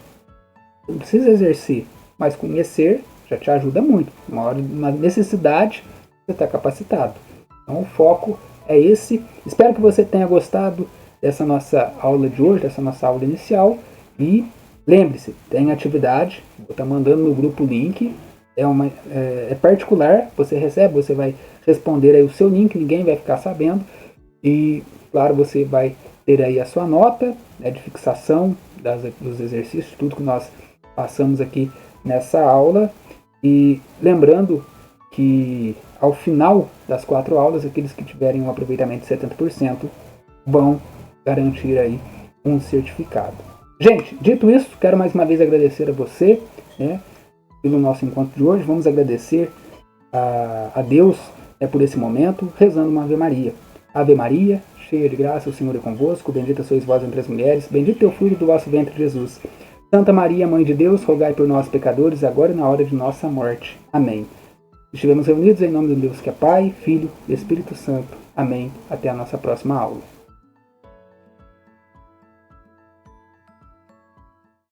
Você não precisa exercer, mas conhecer já te ajuda muito. Uma necessidade, você está capacitado. Então, o foco é esse. Espero que você tenha gostado dessa nossa aula de hoje, dessa nossa aula inicial. E lembre-se, tem atividade, vou estar mandando no grupo o link. É particular, você recebe, você vai responder aí o seu link, ninguém vai ficar sabendo. E, claro, você vai ter aí a sua nota, né, de fixação dos exercícios, tudo que nós passamos aqui nessa aula. E lembrando que ao final das 4 aulas, aqueles que tiverem um aproveitamento de 70% vão garantir aí um certificado. Gente, dito isso, quero mais uma vez agradecer a você, né, pelo nosso encontro de hoje. Vamos agradecer a Deus, né, por esse momento, rezando uma Ave Maria. Ave Maria, cheia de graça, o Senhor é convosco, bendita sois vós entre as mulheres, bendito é o fruto do vosso ventre, Jesus. Santa Maria, Mãe de Deus, rogai por nós, pecadores, agora e na hora de nossa morte. Amém. Estivemos reunidos em nome de Deus que é Pai, Filho e Espírito Santo. Amém. Até a nossa próxima aula.